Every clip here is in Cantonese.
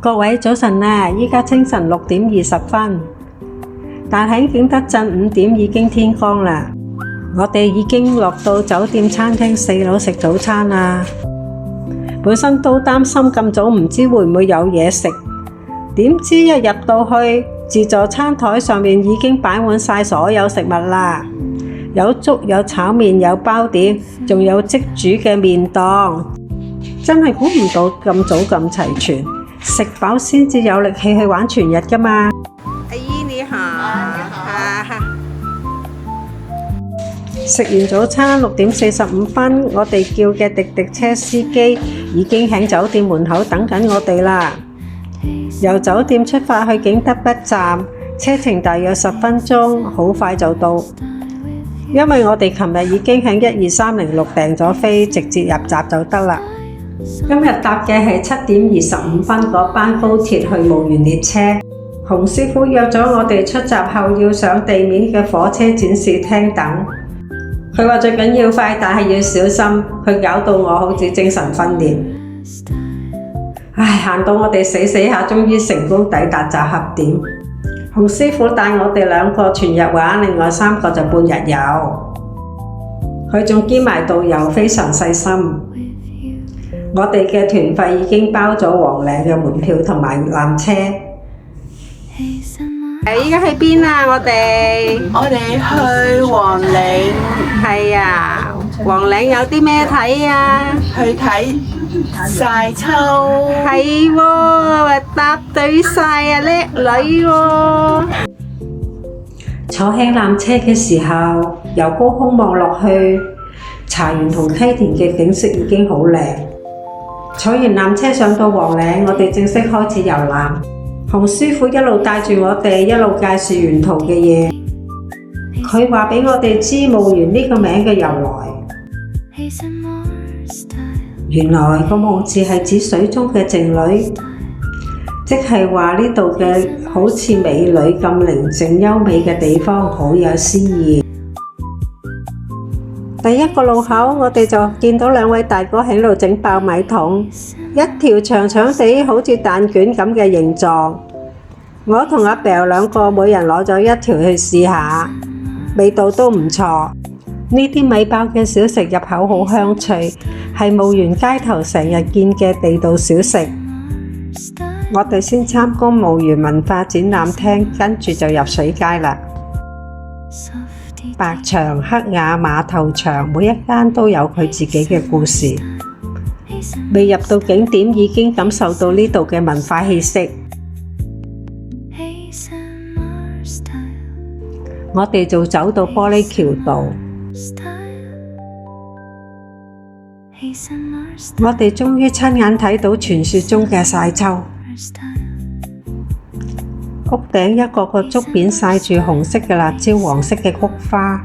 各位早晨啊！依家清晨6:20，但喺景德鎮5點已經天光啦。我哋已經落到酒店餐廳4樓食早餐啦。本身都擔心咁早唔知會唔會有嘢食，點知一入到去，自助餐台上面已經擺滿晒所有食物啦，有粥、有炒麵、有包點，仲有即煮嘅麵檔，真係估唔到咁早咁齊全。食飽先至有力氣去玩全日㗎嘛。阿姨你好，食完早餐6:45，我哋叫嘅滴滴車司機已經喺酒店門口等緊我哋啦。由酒店出發去景德北站，車程大約10分鐘，好快就到。因為我哋琴日已經喺12306訂咗飛，直接入閘就得啦。今日搭嘅係7:25嗰班高鐵去墓園列車。洪師傅約咗我哋出閘後要上地面嘅火車展示廳等。佢話最緊要快，但係要小心。佢搞到我好似精神分裂。唉，行到我哋死下，終於成功抵達集合點。洪師傅帶我哋2個全日玩，另外3個就半日遊。佢仲兼埋導遊，非常細心。我哋嘅團費已經包咗黃嶺嘅門票同埋纜車。依家去邊啊？我哋去黃嶺。係啊，黃嶺有啲咩睇啊？去睇晒秋。係喎，答對晒啊，叻女喎！坐喺纜車嘅時候，由高空望落去，茶園同溪田嘅景色已經好靚。坐完纜車上到黃嶺，我哋正式開始遊覽。洪師傅一路帶住我哋，一路介紹沿途嘅嘢。佢話俾我哋知墓園呢個名嘅由來。原來個墓字係指水中嘅靜女，即係話呢度嘅好似美女咁寧靜優美嘅地方，好有詩意。第一個路口，我哋就見到2位大哥喺度整爆米桶，一條長長地好似蛋卷咁嘅形狀。我同阿 Bell 2個每人攞咗1條去試下，味道都唔錯。呢啲米包嘅小食入口好香脆，係墓園街頭成日見嘅地道小食。我哋先參觀墓園文化展覽廳，跟住就入水街啦。白牆、黑瓦、馬頭牆，每一間都有佢自己嘅故事。未入到景點，已經感受到呢度嘅文化氣息。我哋就走到玻璃橋度，我哋終於親眼睇到傳說中嘅晒秋。屋頂一個個竹匾曬住紅色嘅辣椒、黃色嘅菊花，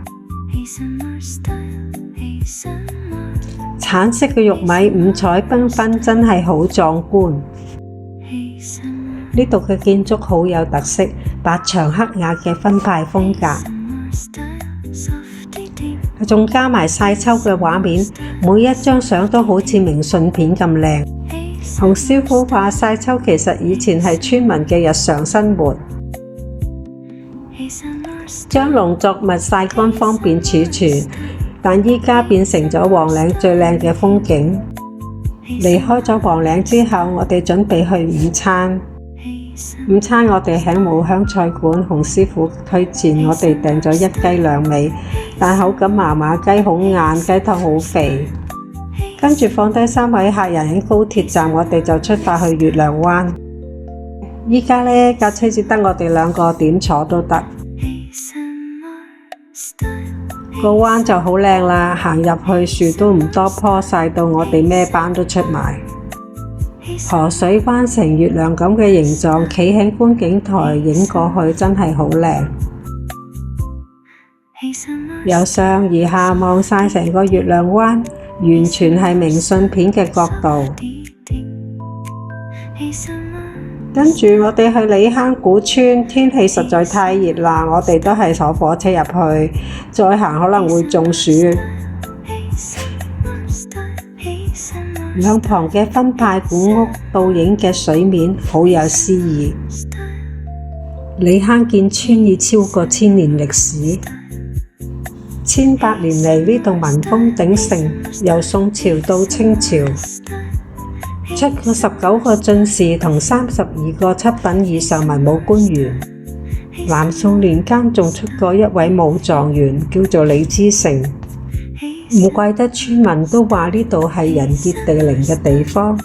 橙色嘅玉米五彩繽紛，真係好壯觀。呢度嘅建築好有特色，白牆黑瓦嘅分派風格，仲加埋晒秋嘅畫面，每一張相都好似明信片咁靚。洪師傅話晒秋其實以前係村民嘅日常生活，將農作物曬乾方便儲存，但依家變成咗黃嶺最靚嘅風景。離開咗黃嶺之後，我哋準備去午餐。午餐我哋喺武鄉菜館，洪師傅推薦我哋訂咗1雞2味，但口感麻麻，雞好硬，雞頭好肥。跟住放低3位客人喺高鐵站，我哋就出發去月亮灣。依家呢架車只得我哋2個，點坐都得。個灣就好靚啦，行入去樹都唔多棵，曬到我哋咩斑都出埋。河水彎成月亮咁嘅形狀，企喺觀景台影過去真係好靚。由上而下望晒成個月亮灣，完全係明信片嘅角度。跟住我哋去李坑古村，天氣實在太熱啦，我哋都係坐火車入去，再行可能會中暑。兩旁嘅分派古屋倒影嘅水面好有詩意。李坑建村已超過1000年歷史，1800年嚟呢度民風鼎盛，由宋朝到清朝，出過19個進士同32個7品以上文武官員。南宋年間仲出過一位武狀元，叫做李之成。唔怪得村民都話呢度係人傑地靈嘅地方。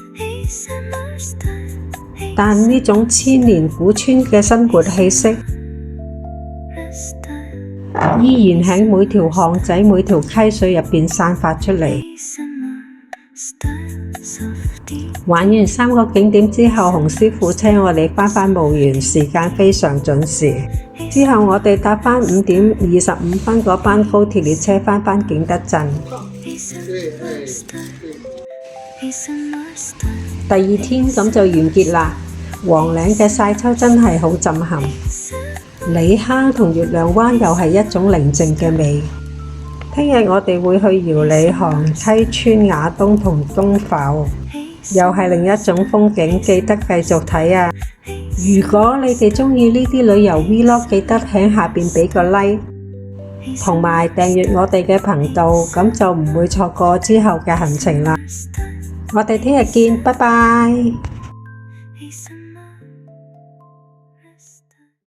但呢種千年古村嘅生活氣息，依然喺每條巷仔、每條溪水入邊散發出嚟。玩完3個景點之後，洪師傅車我哋返墓園，時間非常準時。之後我哋搭返5點25分嗰班高鐵列車返景德鎮。第2天咁就完結啦。黃嶺嘅晒秋真係好震撼，李坑同月亮灣又係一種寧靜嘅美。聽日我哋會去姚里杭、溪村、雅東同東浮，又係另一種風景，記得繼續睇啊！如果你哋鍾意呢啲旅遊 Vlog， 記得喺下邊俾個 like， 同埋訂閱我哋嘅頻道，咁就唔會錯過之後嘅行程啦。我哋聽日見，拜拜。